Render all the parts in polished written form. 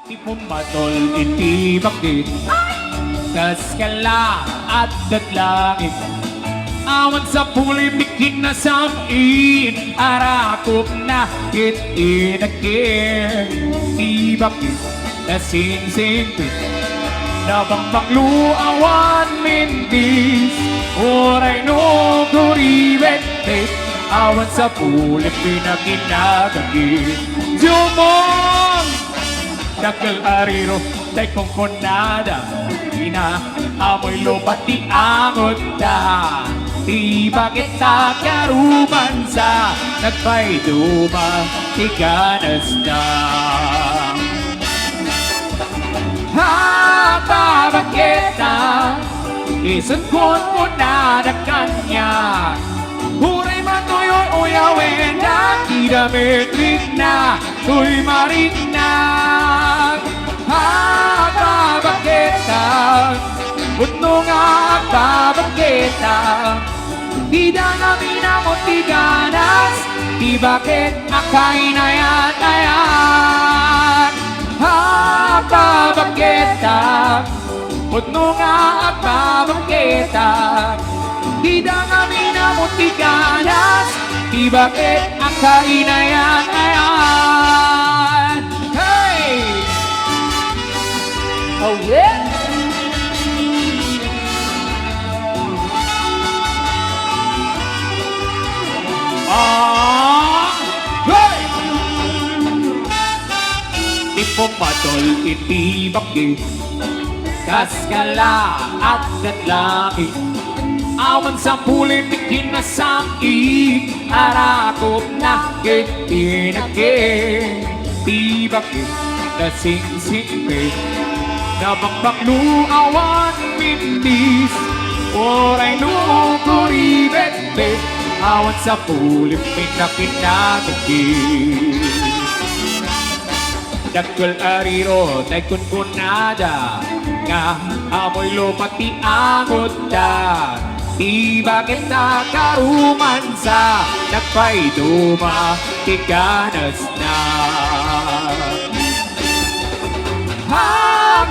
Di pumatol, iti bakit kaskala at datlangit awan sa pulipikin na samin arakop na itinagin di bakit nasingsingpit nabang luawan mintis oray no kuribete awan sa pulipin na kinagagin Jumong Dakal ariro tay kong konada ina amoy lupa ti angot da di bakit karuman sa nagpay duma ti ganas na haba bakit na isan kon na kanya huray matuyoy uyawen na kidametrik na tuy marik na babageta Utno nga babageta Di da namin ang utiganas Di bakit akainayan-ayan babageta Utno nga babageta Di da namin ang utiganas Di bakit akainayan-ayan Oh yeah! Hey! Di pumatol, iti bakit kaskala at gatlaki awan sa pulipikin na sangki arakop na kitinagin di bakit nasingsingpit Nabakbakluawan mintis Oray no kuribete Awan sa pulipin na kinagagin Dakal ariro tay kunkunada Nga amoy lupa ti angot da Di bakit nakaruman sa Nagpay duma ti ganas na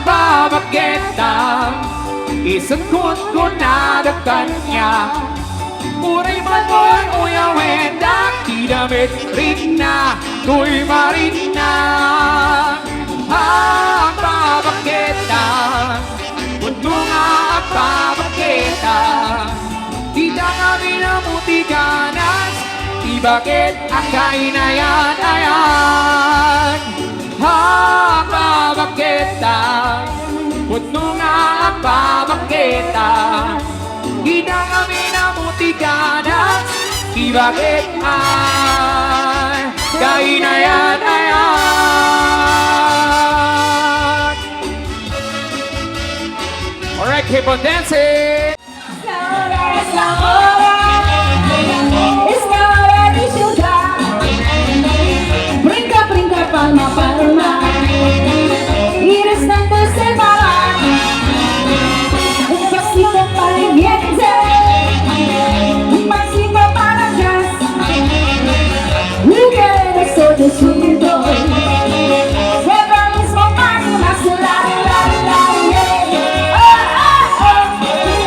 babageta isang kunkunada kanya Uray matoy uyawen dakidamit rin na tuy marin na babageta Punto nga babageta Di da kami namutiganas Di bakit ang kainayan-ayan babageta Punto nga ang babageta Di na kami namutiganas Di bakit ay kainayan-ayan Alright, keep on dancing! Es la hora de ciudad Brinca, brinca, palma, palma Y restante se va Un pasito para el vientre Un pasito para atrás Mujeres todos juntos Sobre el mismo paso Más la, yeah Oh, oh, oh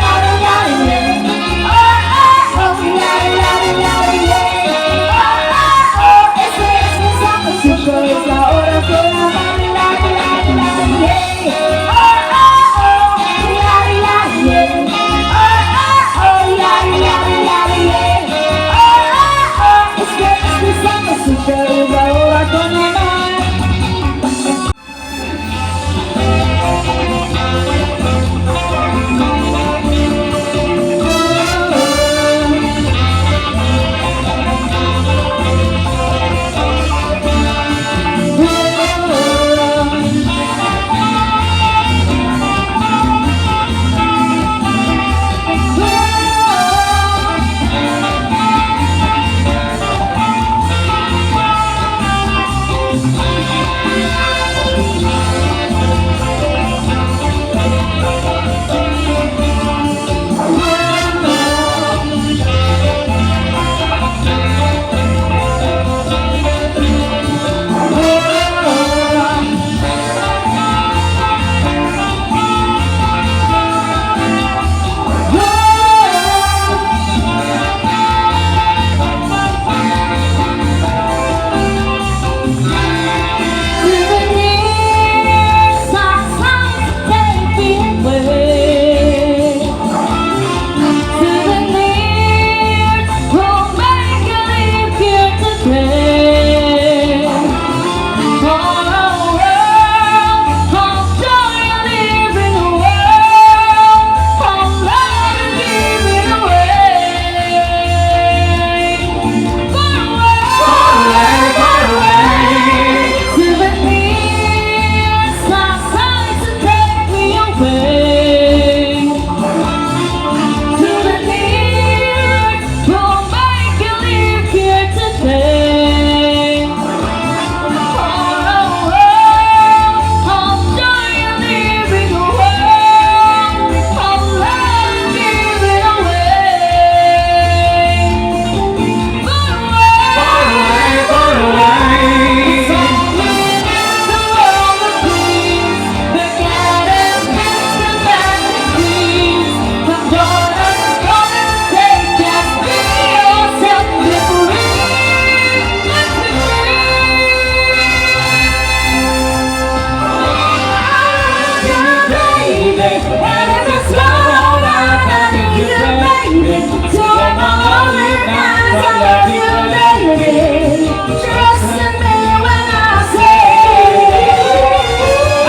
To all the nights I love you, baby. Trust in me when I say,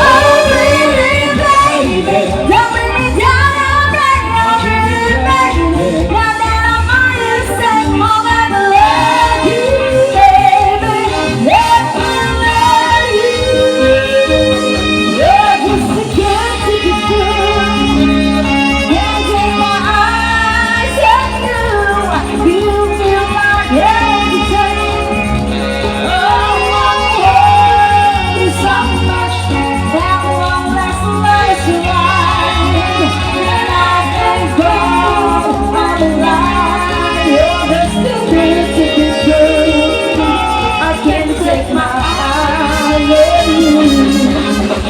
oh, baby, baby. Don't bring me down, oh, baby, baby. Now that I'm on your side, more than I love you, baby. Let me love you. Yeah, just to get to the good. Can't take my eyes off you. You feel my hesitation. Oh, I love you so much. That one last night's ride. And I thank God I'm alive. You're just too good to be true. I can't take my eyes off you.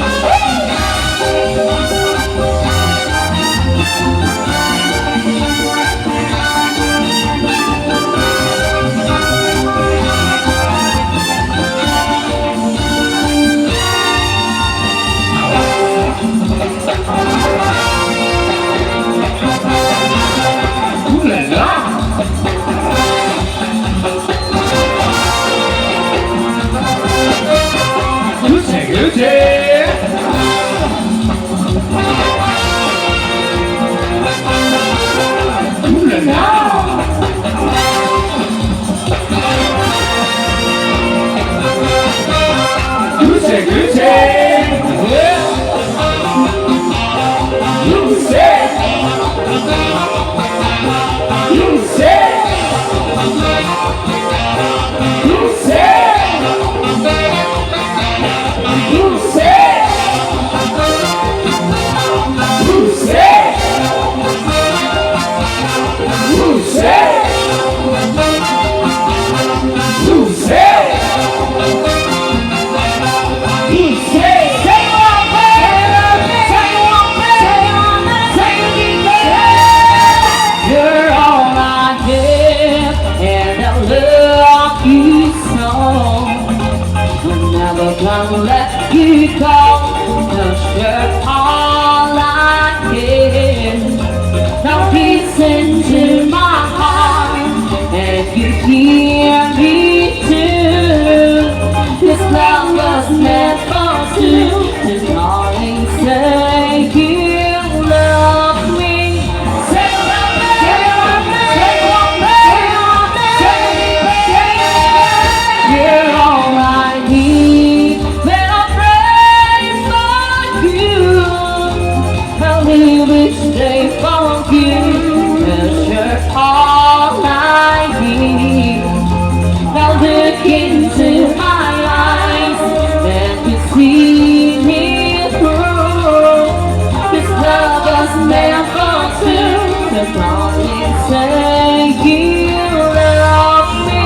Ooh la la. Gucci, Gucci. Ooh la la. Gucci, Gucci. Yeah. You said. You said. You said. You said. You said. You said. You said. You said. Say one more. Say one more. Say it again. You're all I get, and I love you so. I'm never gonna let you go, 'cause you're all I get. Now listen to my heart, and you hear me too. This love was meant for two. Just darling, say you love me. Say love me. Say love me. Say love me. Say love me. You're all I need. When I pray for you, I'll live each day for you. 'Cause you're all I need. Now look into my eyes and you see me through. This love was meant for two. So darling, say you love me.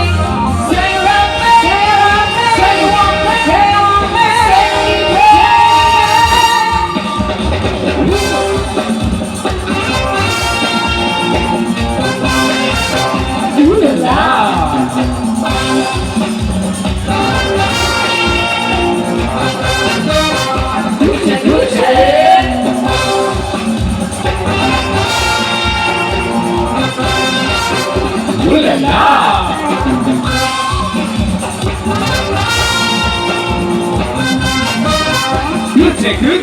Say love me. Say love me. Say love me. Say love me. Say it again. Ooh la la. Gucci, Gucci. Ooh la la. Gucci, Gucci.